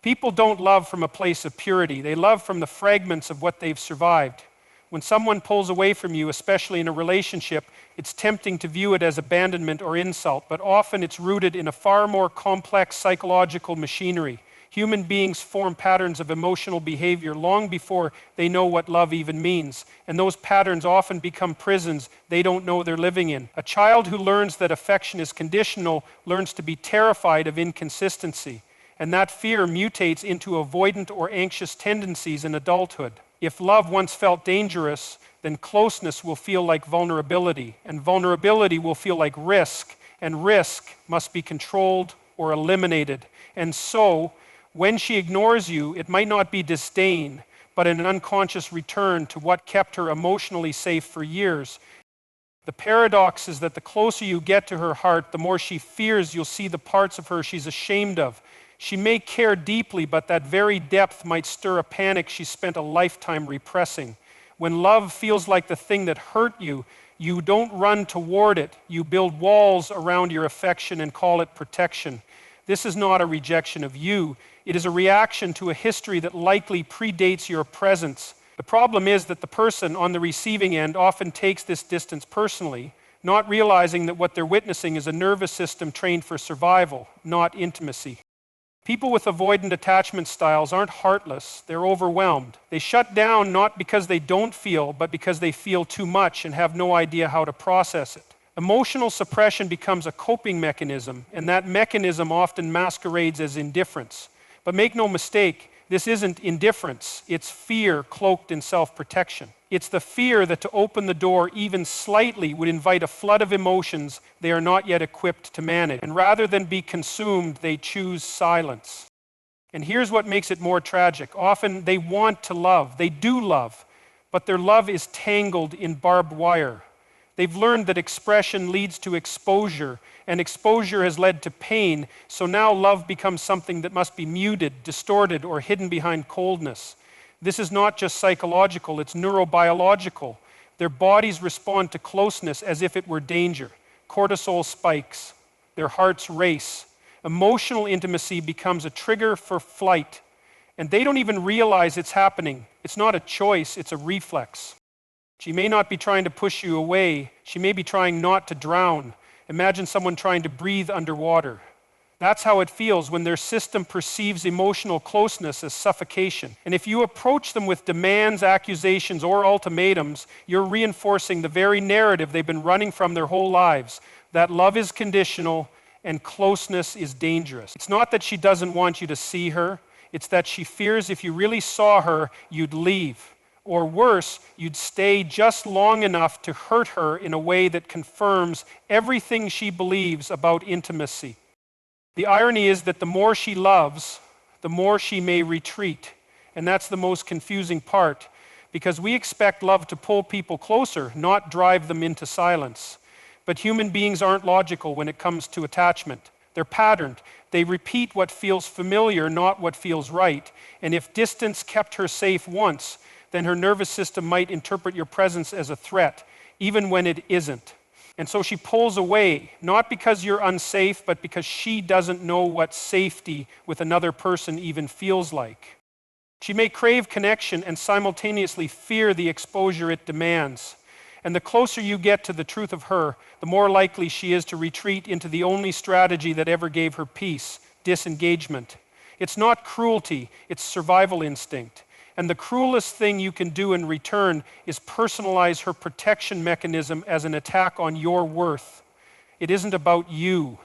People don't love from a place of purity. They love from the fragments of what they've survived. When someone pulls away from you, especially in a relationship, it's tempting to view it as abandonment or insult, but often it's rooted in a far more complex psychological machinery. Human beings form patterns of emotional behavior long before they know what love even means, and those patterns often become prisons they don't know they're living in. A child who learns that affection is conditional learns to be terrified of inconsistency, and that fear mutates into avoidant or anxious tendencies in adulthood. If love once felt dangerous, then closeness will feel like vulnerability, and vulnerability will feel like risk, and risk must be controlled or eliminated. And so, when she ignores you, it might not be disdain, but an unconscious return to what kept her emotionally safe for years. The paradox is that the closer you get to her heart, the more she fears you'll see the parts of her she's ashamed of. She may care deeply, but that very depth might stir a panic she spent a lifetime repressing. When love feels like the thing that hurt you, you don't run toward it. You build walls around your affection and call it protection. This is not a rejection of you. It is a reaction to a history that likely predates your presence. The problem is that the person on the receiving end often takes this distance personally, not realizing that what they're witnessing is a nervous system trained for survival, not intimacy. People with avoidant attachment styles aren't heartless, they're overwhelmed. They shut down not because they don't feel, but because they feel too much and have no idea how to process it. Emotional suppression becomes a coping mechanism, and that mechanism often masquerades as indifference. But make no mistake, this isn't indifference, it's fear cloaked in self-protection. It's the fear that to open the door even slightly would invite a flood of emotions they are not yet equipped to manage. And rather than be consumed, they choose silence. And here's what makes it more tragic. Often they want to love, they do love, but their love is tangled in barbed wire. They've learned that expression leads to exposure, and exposure has led to pain, so now love becomes something that must be muted, distorted, or hidden behind coldness. This is not just psychological, it's neurobiological. Their bodies respond to closeness as if it were danger. Cortisol spikes, their hearts race. Emotional intimacy becomes a trigger for flight, and they don't even realize it's happening. It's not a choice, it's a reflex. She may not be trying to push you away. She may be trying not to drown. Imagine someone trying to breathe underwater. That's how it feels when their system perceives emotional closeness as suffocation. And if you approach them with demands, accusations, or ultimatums, you're reinforcing the very narrative they've been running from their whole lives, that love is conditional and closeness is dangerous. It's not that she doesn't want you to see her. It's that she fears if you really saw her, you'd leave. Or worse, you'd stay just long enough to hurt her in a way that confirms everything she believes about intimacy. The irony is that the more she loves, the more she may retreat. And that's the most confusing part, because we expect love to pull people closer, not drive them into silence. But human beings aren't logical when it comes to attachment. They're patterned. They repeat what feels familiar, not what feels right. And if distance kept her safe once, then her nervous system might interpret your presence as a threat, even when it isn't. And so she pulls away, not because you're unsafe, but because she doesn't know what safety with another person even feels like. She may crave connection and simultaneously fear the exposure it demands. And the closer you get to the truth of her, the more likely she is to retreat into the only strategy that ever gave her peace, disengagement. It's not cruelty, it's survival instinct. And the cruelest thing you can do in return is personalize her protection mechanism as an attack on your worth. It isn't about you.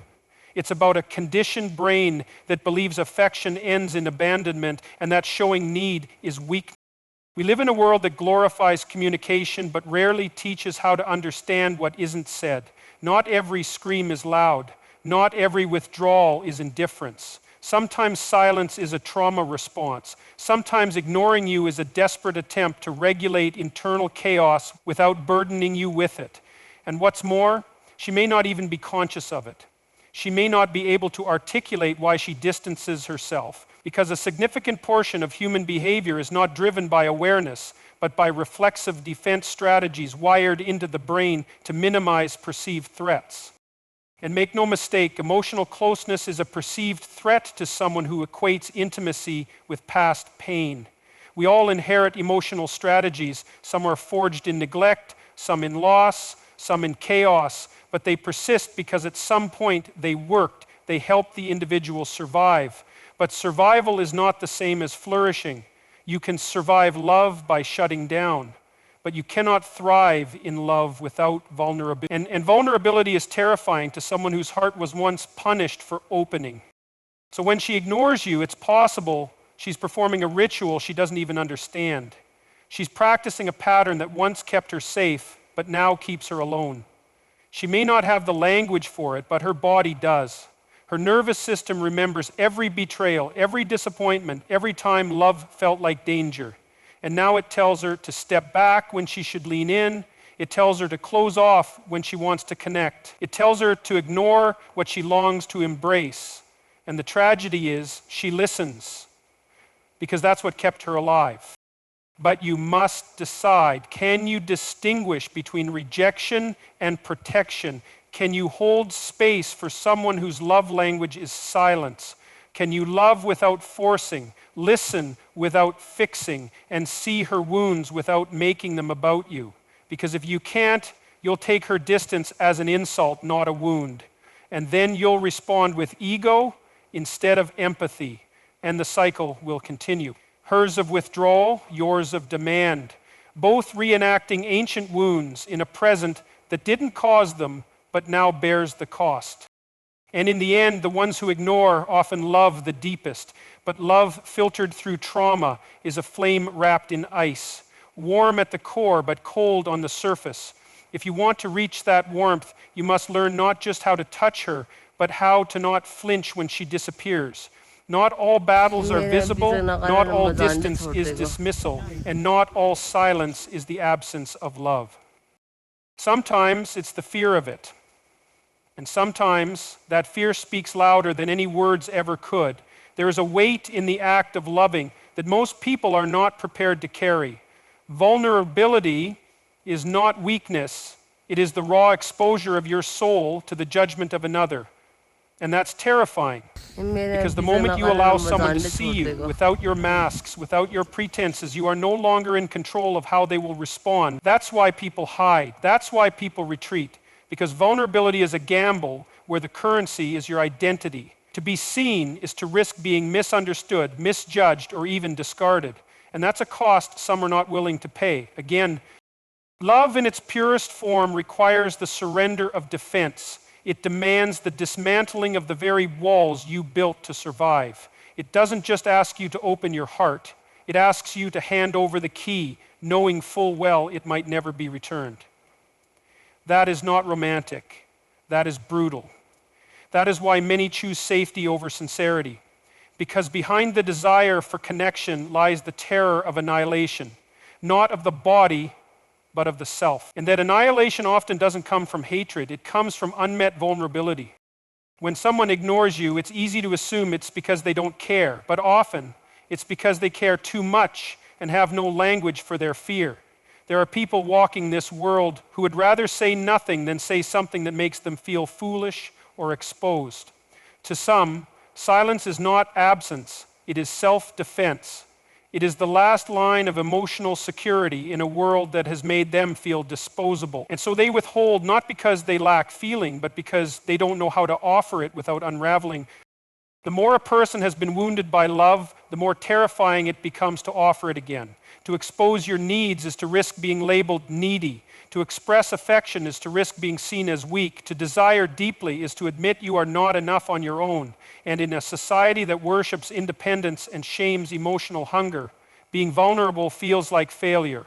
It's about a conditioned brain that believes affection ends in abandonment and that showing need is weakness. We live in a world that glorifies communication but rarely teaches how to understand what isn't said. Not every scream is loud. Not every withdrawal is indifference. Sometimes silence is a trauma response. Sometimes ignoring you is a desperate attempt to regulate internal chaos without burdening you with it. And what's more, she may not even be conscious of it. She may not be able to articulate why she distances herself, because a significant portion of human behavior is not driven by awareness, but by reflexive defense strategies wired into the brain to minimize perceived threats. And make no mistake, emotional closeness is a perceived threat to someone who equates intimacy with past pain. We all inherit emotional strategies. Some are forged in neglect, some in loss, some in chaos, but they persist because at some point they worked. They helped the individual survive. But survival is not the same as flourishing. You can survive love by shutting down, but you cannot thrive in love without vulnerability. And vulnerability is terrifying to someone whose heart was once punished for opening. So when she ignores you, it's possible she's performing a ritual she doesn't even understand. She's practicing a pattern that once kept her safe, but now keeps her alone. She may not have the language for it, but her body does. Her nervous system remembers every betrayal, every disappointment, every time love felt like danger. And now it tells her to step back when she should lean in. It tells her to close off when she wants to connect. It tells her to ignore what she longs to embrace. And the tragedy is she listens, because that's what kept her alive. But you must decide, can you distinguish between rejection and protection? Can you hold space for someone whose love language is silence? Can you love without forcing, listen without fixing, and see her wounds without making them about you? Because if you can't, you'll take her distance as an insult, not a wound. And then you'll respond with ego instead of empathy, and the cycle will continue. Hers of withdrawal, yours of demand, both reenacting ancient wounds in a present that didn't cause them, but now bears the cost. And in the end, the ones who ignore often love the deepest, but love filtered through trauma is a flame wrapped in ice, warm at the core, but cold on the surface. If you want to reach that warmth, you must learn not just how to touch her, but how to not flinch when she disappears. Not all battles are visible, not all distance is dismissal, and not all silence is the absence of love. Sometimes it's the fear of it. And sometimes that fear speaks louder than any words ever could. There is a weight in the act of loving that most people are not prepared to carry. Vulnerability is not weakness. It is the raw exposure of your soul to the judgment of another. And that's terrifying, because the moment you allow someone to see you without your masks, without your pretenses, you are no longer in control of how they will respond. That's why people hide. That's why people retreat, because vulnerability is a gamble where the currency is your identity. To be seen is to risk being misunderstood, misjudged, or even discarded. And that's a cost some are not willing to pay. Again, love in its purest form requires the surrender of defense. It demands the dismantling of the very walls you built to survive. It doesn't just ask you to open your heart. It asks you to hand over the key, knowing full well it might never be returned. That is not romantic. That is brutal. That is why many choose safety over sincerity, because behind the desire for connection lies the terror of annihilation, not of the body, but of the self. And that annihilation often doesn't come from hatred, it comes from unmet vulnerability. When someone ignores you, it's easy to assume it's because they don't care, but often it's because they care too much and have no language for their fear. There are people walking this world who would rather say nothing than say something that makes them feel foolish or exposed. To some, silence is not absence, it is self-defense. It is the last line of emotional security in a world that has made them feel disposable. And so they withhold not because they lack feeling, but because they don't know how to offer it without unraveling. The more a person has been wounded by love, the more terrifying it becomes to offer it again. To expose your needs is to risk being labeled needy. To express affection is to risk being seen as weak. To desire deeply is to admit you are not enough on your own. And in a society that worships independence and shames emotional hunger, being vulnerable feels like failure.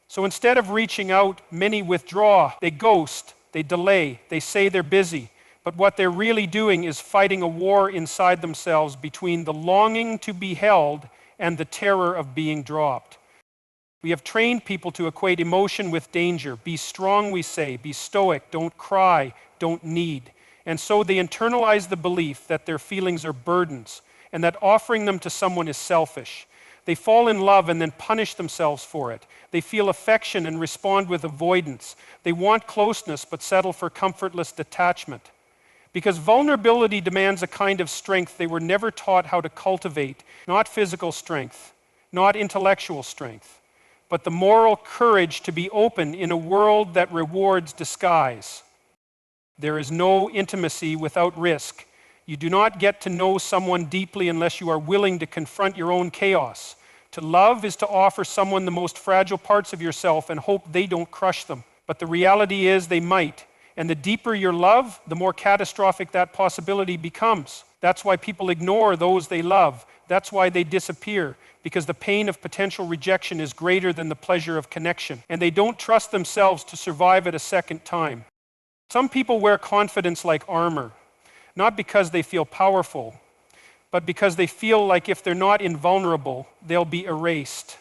So instead of reaching out, many withdraw, they ghost, they delay, they say they're busy. But what they're really doing is fighting a war inside themselves between the longing to be held and the terror of being dropped. We have trained people to equate emotion with danger. Be strong, we say. Be stoic. Don't cry. Don't need. And so they internalize the belief that their feelings are burdens and that offering them to someone is selfish. They fall in love and then punish themselves for it. They feel affection and respond with avoidance. They want closeness but settle for comfortless detachment. Because vulnerability demands a kind of strength they were never taught how to cultivate, not physical strength, not intellectual strength, but the moral courage to be open in a world that rewards disguise. There is no intimacy without risk. You do not get to know someone deeply unless you are willing to confront your own chaos. To love is to offer someone the most fragile parts of yourself and hope they don't crush them. But the reality is they might. And the deeper your love, the more catastrophic that possibility becomes. That's why people ignore those they love. That's why they disappear, because the pain of potential rejection is greater than the pleasure of connection. And they don't trust themselves to survive it a second time. Some people wear confidence like armor, not because they feel powerful, but because they feel like if they're not invulnerable, they'll be erased.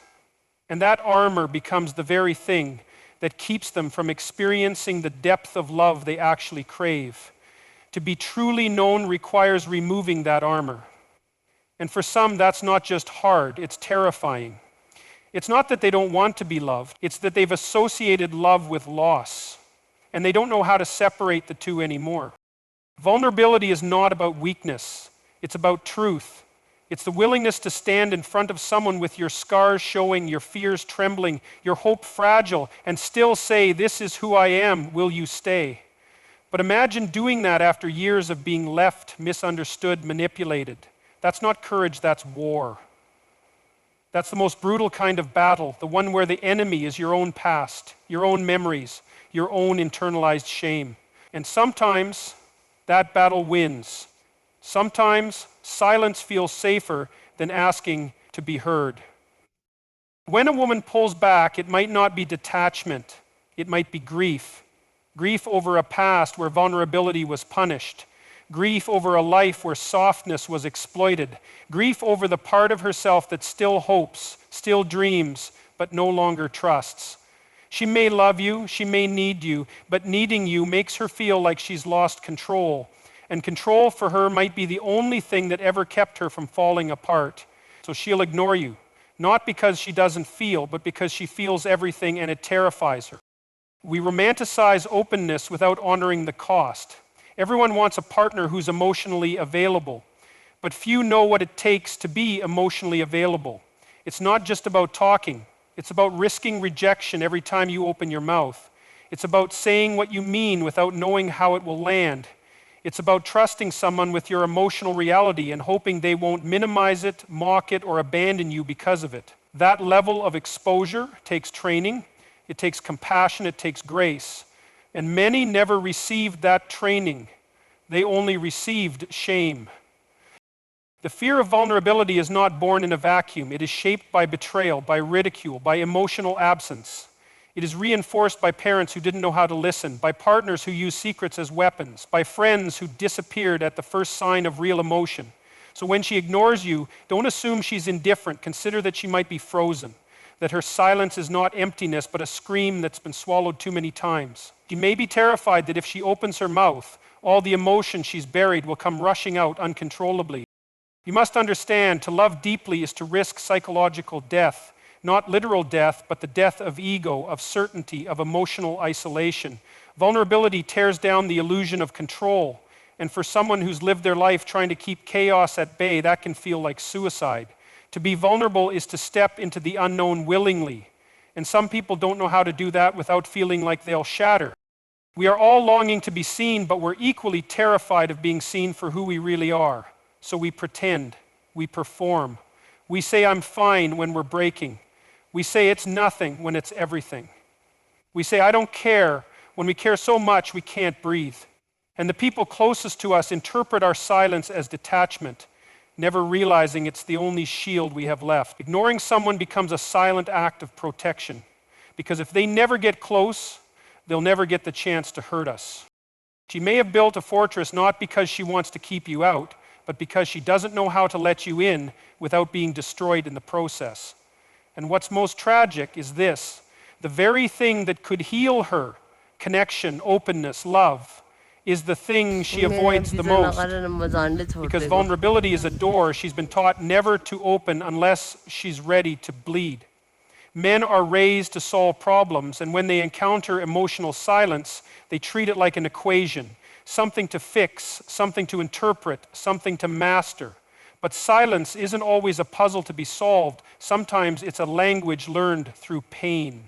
And that armor becomes the very thing that keeps them from experiencing the depth of love they actually crave. To be truly known requires removing that armor. And for some, that's not just hard, it's terrifying. It's not that they don't want to be loved, it's that they've associated love with loss, and they don't know how to separate the two anymore. Vulnerability is not about weakness, it's about truth. It's the willingness to stand in front of someone with your scars showing, your fears trembling, your hope fragile, and still say, "This is who I am, will you stay?" But imagine doing that after years of being left, misunderstood, manipulated. That's not courage, that's war. That's the most brutal kind of battle, the one where the enemy is your own past, your own memories, your own internalized shame. And sometimes that battle wins. Sometimes silence feels safer than asking to be heard. When a woman pulls back, it might not be detachment, it might be grief. Grief over a past where vulnerability was punished. Grief over a life where softness was exploited. Grief over the part of herself that still hopes, still dreams, but no longer trusts. She may love you, she may need you, but needing you makes her feel like she's lost control. And control for her might be the only thing that ever kept her from falling apart. So she'll ignore you, not because she doesn't feel, but because she feels everything and it terrifies her. We romanticize openness without honoring the cost. Everyone wants a partner who's emotionally available, but few know what it takes to be emotionally available. It's not just about talking. It's about risking rejection every time you open your mouth. It's about saying what you mean without knowing how it will land. It's about trusting someone with your emotional reality and hoping they won't minimize it, mock it, or abandon you because of it. That level of exposure takes training, it takes compassion, it takes grace. And many never received that training. They only received shame. The fear of vulnerability is not born in a vacuum. It is shaped by betrayal, by ridicule, by emotional absence. It is reinforced by parents who didn't know how to listen, by partners who use secrets as weapons, by friends who disappeared at the first sign of real emotion. So when she ignores you, don't assume she's indifferent. Consider that she might be frozen, that her silence is not emptiness, but a scream that's been swallowed too many times. She may be terrified that if she opens her mouth, all the emotion she's buried will come rushing out uncontrollably. You must understand, to love deeply is to risk psychological death. Not literal death, but the death of ego, of certainty, of emotional isolation. Vulnerability tears down the illusion of control. And for someone who's lived their life trying to keep chaos at bay, that can feel like suicide. To be vulnerable is to step into the unknown willingly. And some people don't know how to do that without feeling like they'll shatter. We are all longing to be seen, but we're equally terrified of being seen for who we really are. So we pretend, we perform. We say I'm fine when we're breaking. We say it's nothing when it's everything. We say I don't care when we care so much we can't breathe. And the people closest to us interpret our silence as detachment, never realizing it's the only shield we have left. Ignoring someone becomes a silent act of protection, because if they never get close, they'll never get the chance to hurt us. She may have built a fortress not because she wants to keep you out, but because she doesn't know how to let you in without being destroyed in the process. And what's most tragic is this: the very thing that could heal her, connection, openness, love, is the thing she avoids the most. Because vulnerability is a door she's been taught never to open unless she's ready to bleed. Men are raised to solve problems, and when they encounter emotional silence, they treat it like an equation. something to fix, something to interpret, something to master. But silence isn't always a puzzle to be solved. Sometimes it's a language learned through pain.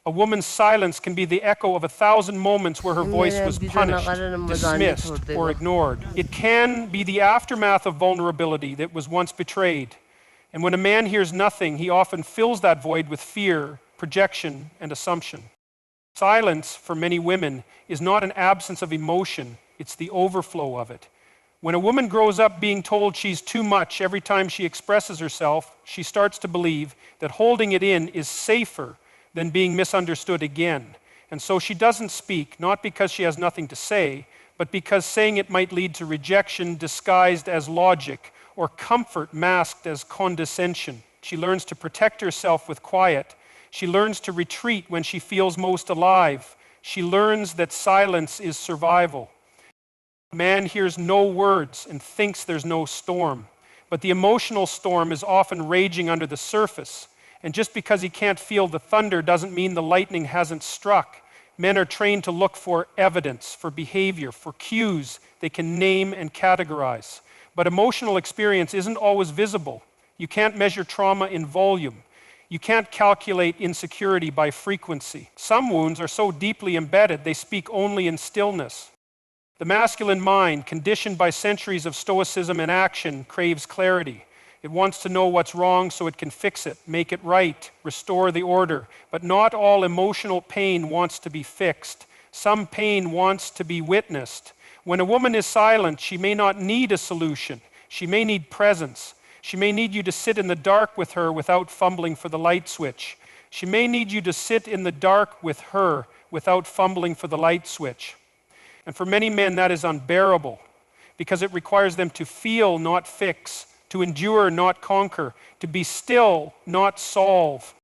A woman's silence can be the echo of 1,000 moments where her voice was punished, dismissed, or ignored. It can be the aftermath of vulnerability that was once betrayed. And when a man hears nothing, he often fills that void with fear, projection, and assumption. Silence, for many women, is not an absence of emotion, it's the overflow of it. When a woman grows up being told she's too much every time she expresses herself, she starts to believe that holding it in is safer than being misunderstood again. And so she doesn't speak, not because she has nothing to say, but because saying it might lead to rejection disguised as logic, or comfort masked as condescension. She learns to protect herself with quiet. She learns to retreat when she feels most alive. She learns that silence is survival. A man hears no words and thinks there's no storm, but the emotional storm is often raging under the surface. And just because he can't feel the thunder doesn't mean the lightning hasn't struck. Men are trained to look for evidence, for behavior, for cues they can name and categorize. But emotional experience isn't always visible. You can't measure trauma in volume. You can't calculate insecurity by frequency. Some wounds are so deeply embedded they speak only in stillness. The masculine mind, conditioned by centuries of stoicism and action, craves clarity. It wants to know what's wrong so it can fix it, make it right, restore the order. But not all emotional pain wants to be fixed. Some pain wants to be witnessed. When a woman is silent, she may not need a solution. She may need presence. She may need you to sit in the dark with her without fumbling for the light switch. She may need you to sit in the dark with her without fumbling for the light switch. And for many men, that is unbearable because it requires them to feel, not fix, to endure, not conquer, to be still, not solve.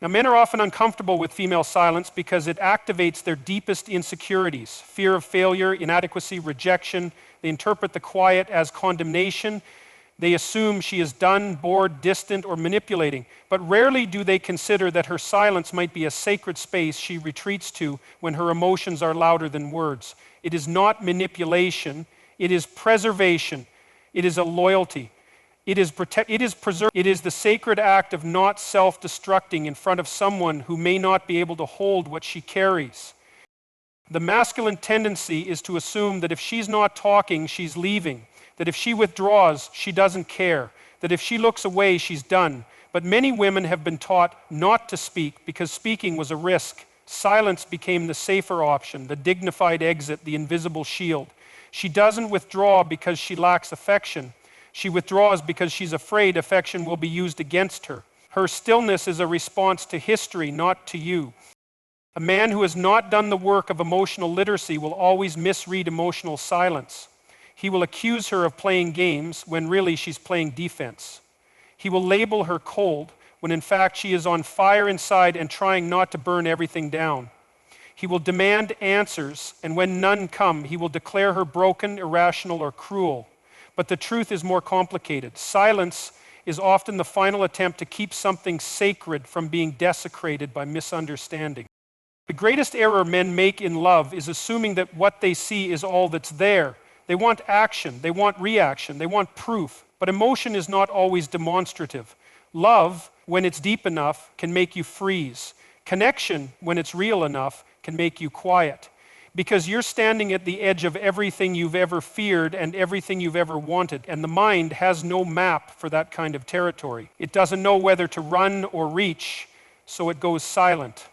Now, men are often uncomfortable with female silence because it activates their deepest insecurities, fear of failure, inadequacy, rejection. They interpret the quiet as condemnation. They assume she is done, bored, distant, or manipulating. But rarely do they consider that her silence might be a sacred space she retreats to when her emotions are louder than words. It is not manipulation. It is preservation. It is a loyalty. It is preserved. It is the sacred act of not self-destructing in front of someone who may not be able to hold what she carries. The masculine tendency is to assume that if she's not talking, she's leaving. That if she withdraws, she doesn't care. That if she looks away, she's done. But many women have been taught not to speak because speaking was a risk. Silence became the safer option, the dignified exit, the invisible shield. She doesn't withdraw because she lacks affection. She withdraws because she's afraid affection will be used against her. Her stillness is a response to history, not to you. A man who has not done the work of emotional literacy will always misread emotional silence. He will accuse her of playing games when really she's playing defense. He will label her cold when in fact she is on fire inside and trying not to burn everything down. He will demand answers, and when none come, he will declare her broken, irrational, or cruel. But the truth is more complicated. Silence is often the final attempt to keep something sacred from being desecrated by misunderstanding. The greatest error men make in love is assuming that what they see is all that's there. They want action, they want reaction, they want proof. But emotion is not always demonstrative. Love, when it's deep enough, can make you freeze. Connection, when it's real enough, can make you quiet. Because you're standing at the edge of everything you've ever feared and everything you've ever wanted, and the mind has no map for that kind of territory. It doesn't know whether to run or reach, so it goes silent.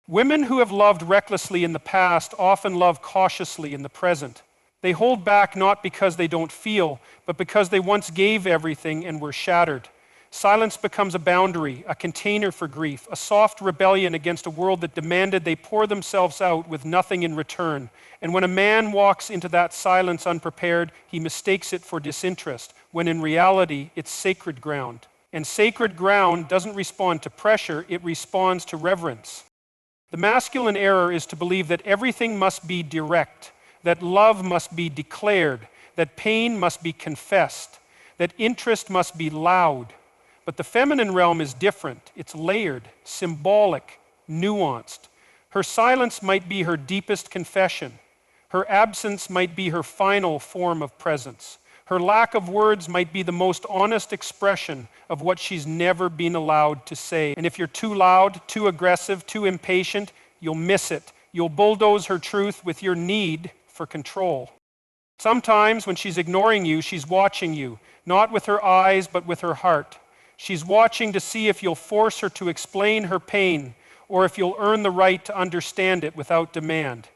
Women who have loved recklessly in the past often love cautiously in the present. They hold back not because they don't feel, but because they once gave everything and were shattered. Silence becomes a boundary, a container for grief, a soft rebellion against a world that demanded they pour themselves out with nothing in return. And when a man walks into that silence unprepared, he mistakes it for disinterest, when in reality, it's sacred ground. And sacred ground doesn't respond to pressure, it responds to reverence. The masculine error is to believe that everything must be direct, that love must be declared, that pain must be confessed, that interest must be loud. But the feminine realm is different. It's layered, symbolic, nuanced. Her silence might be her deepest confession. Her absence might be her final form of presence. Her lack of words might be the most honest expression of what she's never been allowed to say. And if you're too loud, too aggressive, too impatient, you'll miss it. You'll bulldoze her truth with your need for control. Sometimes when she's ignoring you, she's watching you, not with her eyes, but with her heart. She's watching to see if you'll force her to explain her pain, or if you'll earn the right to understand it without demand.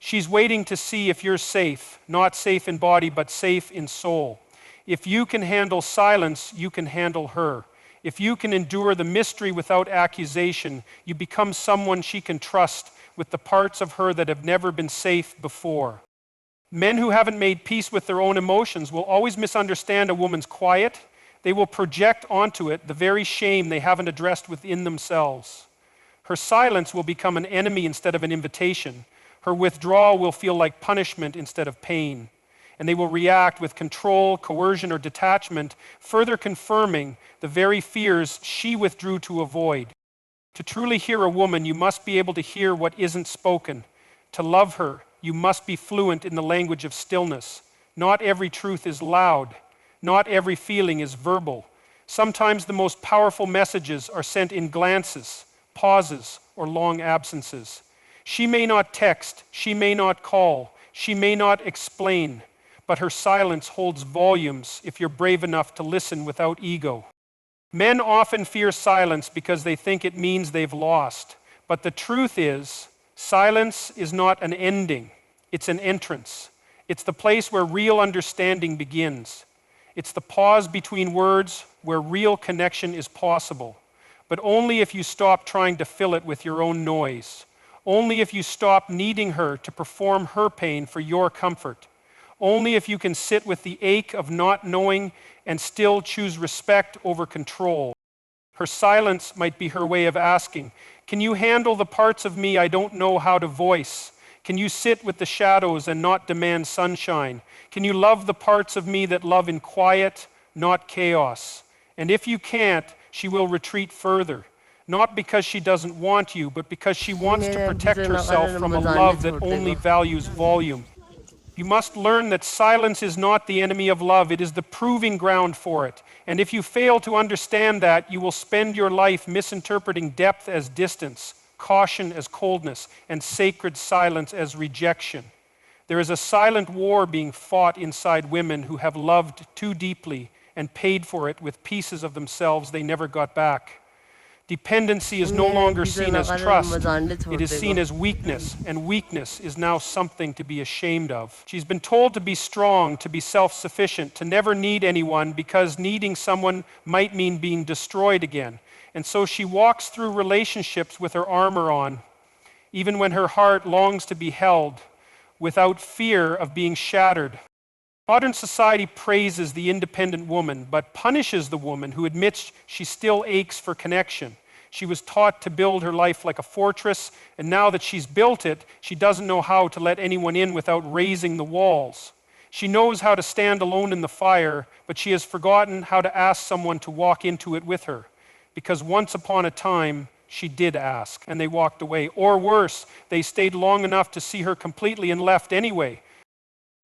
She's waiting to see if you're safe, not safe in body, but safe in soul. If you can handle silence, you can handle her. If you can endure the mystery without accusation, you become someone she can trust with the parts of her that have never been safe before. Men who haven't made peace with their own emotions will always misunderstand a woman's quiet. They will project onto it the very shame they haven't addressed within themselves. Her silence will become an enemy instead of an invitation. Her withdrawal will feel like punishment instead of pain. And they will react with control, coercion, or detachment, further confirming the very fears she withdrew to avoid. To truly hear a woman, you must be able to hear what isn't spoken. To love her, you must be fluent in the language of stillness. Not every truth is loud. Not every feeling is verbal. Sometimes the most powerful messages are sent in glances, pauses, or long absences. She may not text, she may not call, she may not explain, but her silence holds volumes if you're brave enough to listen without ego. Men often fear silence because they think it means they've lost. But the truth is, silence is not an ending, it's an entrance. It's the place where real understanding begins. It's the pause between words where real connection is possible. But only if you stop trying to fill it with your own noise. Only if you stop needing her to perform her pain for your comfort. Only if you can sit with the ache of not knowing and still choose respect over control. Her silence might be her way of asking, can you handle the parts of me I don't know how to voice? Can you sit with the shadows and not demand sunshine? Can you love the parts of me that love in quiet, not chaos? And if you can't, she will retreat further. Not because she doesn't want you, but because she wants to protect herself from a love that only values volume. You must learn that silence is not the enemy of love, it is the proving ground for it. And if you fail to understand that, you will spend your life misinterpreting depth as distance, caution as coldness, and sacred silence as rejection. There is a silent war being fought inside women who have loved too deeply and paid for it with pieces of themselves they never got back. Dependency is no longer seen as trust, it is seen as weakness, and weakness is now something to be ashamed of. She's been told to be strong, to be self-sufficient, to never need anyone because needing someone might mean being destroyed again. And so she walks through relationships with her armor on, even when her heart longs to be held, without fear of being shattered. Modern society praises the independent woman, but punishes the woman who admits she still aches for connection. She was taught to build her life like a fortress, and now that she's built it, she doesn't know how to let anyone in without raising the walls. She knows how to stand alone in the fire, but she has forgotten how to ask someone to walk into it with her. Because once upon a time, she did ask, and they walked away. Or worse, they stayed long enough to see her completely and left anyway.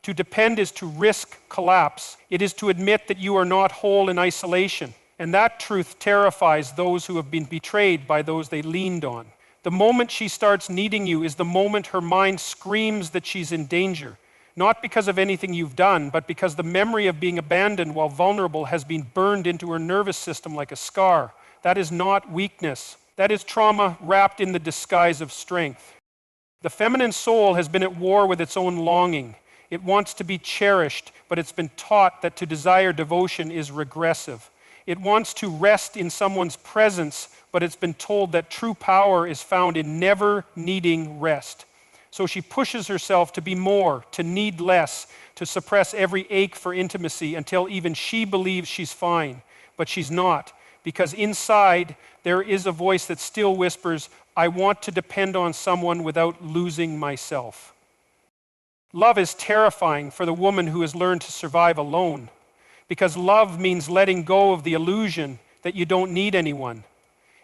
To depend is to risk collapse. It is to admit that you are not whole in isolation. And that truth terrifies those who have been betrayed by those they leaned on. The moment she starts needing you is the moment her mind screams that she's in danger. Not because of anything you've done, but because the memory of being abandoned while vulnerable has been burned into her nervous system like a scar. That is not weakness. That is trauma wrapped in the disguise of strength. The feminine soul has been at war with its own longing. It wants to be cherished, but it's been taught that to desire devotion is regressive. It wants to rest in someone's presence, but it's been told that true power is found in never needing rest. So she pushes herself to be more, to need less, to suppress every ache for intimacy until even she believes she's fine. But she's not, because inside there is a voice that still whispers, I want to depend on someone without losing myself. Love is terrifying for the woman who has learned to survive alone, because love means letting go of the illusion that you don't need anyone.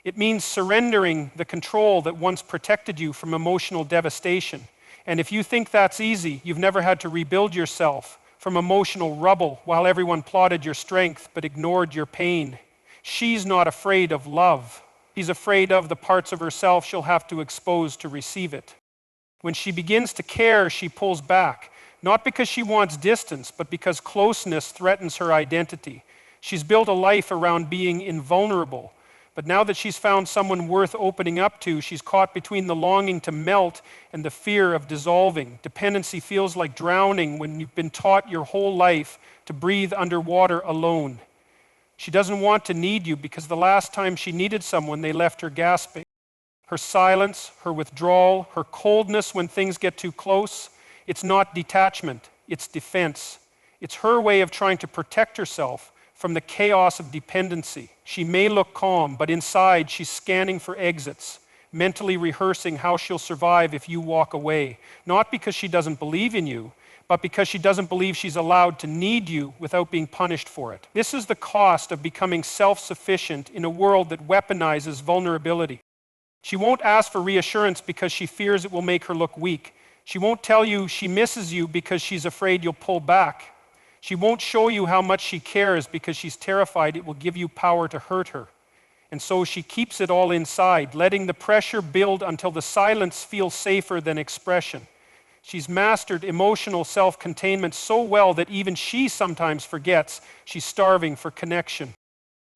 It means surrendering the control that once protected you from emotional devastation. And if you think that's easy, you've never had to rebuild yourself from emotional rubble while everyone applauded your strength but ignored your pain. She's not afraid of love. She's afraid of the parts of herself she'll have to expose to receive it. When she begins to care, she pulls back, not because she wants distance, but because closeness threatens her identity. She's built a life around being invulnerable, but now that she's found someone worth opening up to, she's caught between the longing to melt and the fear of dissolving. Dependency feels like drowning when you've been taught your whole life to breathe underwater alone. She doesn't want to need you because the last time she needed someone, they left her gasping. Her silence, her withdrawal, her coldness when things get too close, it's not detachment, it's defense. It's her way of trying to protect herself from the chaos of dependency. She may look calm, but inside she's scanning for exits, mentally rehearsing how she'll survive if you walk away. Not because she doesn't believe in you, but because she doesn't believe she's allowed to need you without being punished for it. This is the cost of becoming self-sufficient in a world that weaponizes vulnerability. She won't ask for reassurance because she fears it will make her look weak. She won't tell you she misses you because she's afraid you'll pull back. She won't show you how much she cares because she's terrified it will give you power to hurt her. And so she keeps it all inside, letting the pressure build until the silence feels safer than expression. She's mastered emotional self-containment so well that even she sometimes forgets she's starving for connection.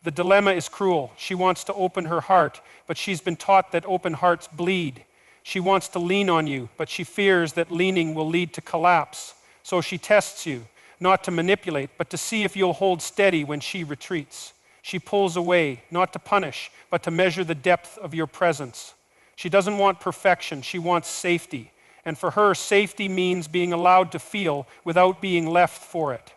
The dilemma is cruel. She wants to open her heart, but she's been taught that open hearts bleed. She wants to lean on you, but she fears that leaning will lead to collapse. So she tests you, not to manipulate, but to see if you'll hold steady when she retreats. She pulls away, not to punish, but to measure the depth of your presence. She doesn't want perfection, she wants safety. And for her, safety means being allowed to feel without being left for it.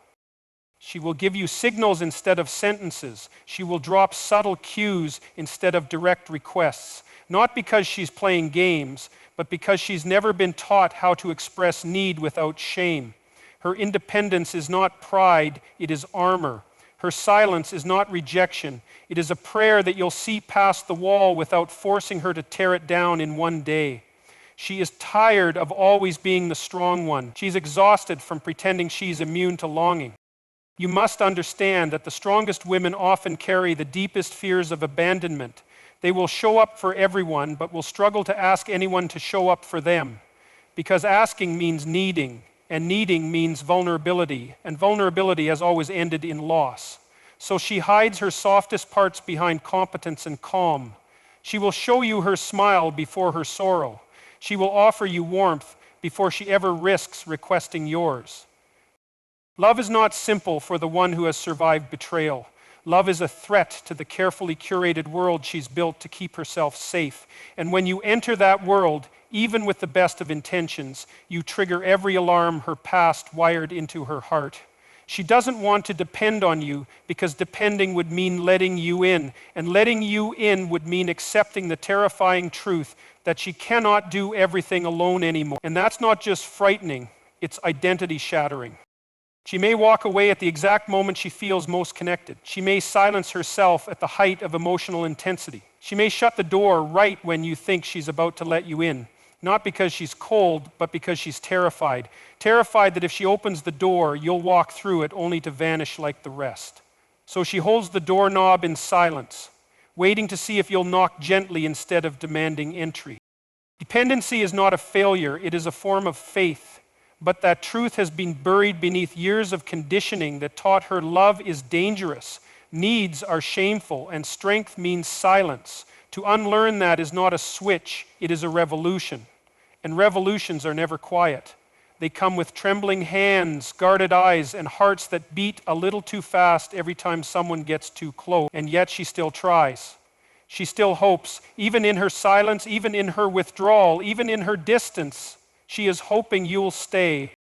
She will give you signals instead of sentences. She will drop subtle cues instead of direct requests. Not because she's playing games, but because she's never been taught how to express need without shame. Her independence is not pride, it is armor. Her silence is not rejection. It is a prayer that you'll see past the wall without forcing her to tear it down in one day. She is tired of always being the strong one. She's exhausted from pretending she's immune to longing. You must understand that the strongest women often carry the deepest fears of abandonment. They will show up for everyone, but will struggle to ask anyone to show up for them. Because asking means needing, and needing means vulnerability, and vulnerability has always ended in loss. So she hides her softest parts behind competence and calm. She will show you her smile before her sorrow. She will offer you warmth before she ever risks requesting yours. Love is not simple for the one who has survived betrayal. Love is a threat to the carefully curated world she's built to keep herself safe. And when you enter that world, even with the best of intentions, you trigger every alarm her past wired into her heart. She doesn't want to depend on you because depending would mean letting you in, and letting you in would mean accepting the terrifying truth that she cannot do everything alone anymore. And that's not just frightening, it's identity shattering. She may walk away at the exact moment she feels most connected. She may silence herself at the height of emotional intensity. She may shut the door right when you think she's about to let you in. Not because she's cold, but because she's terrified. Terrified that if she opens the door, you'll walk through it only to vanish like the rest. So she holds the doorknob in silence, waiting to see if you'll knock gently instead of demanding entry. Dependency is not a failure, it is a form of faith. But that truth has been buried beneath years of conditioning that taught her love is dangerous, needs are shameful, and strength means silence. To unlearn that is not a switch, it is a revolution. And revolutions are never quiet. They come with trembling hands, guarded eyes, and hearts that beat a little too fast every time someone gets too close. And yet she still tries. She still hopes, even in her silence, even in her withdrawal, even in her distance. She is hoping you'll stay.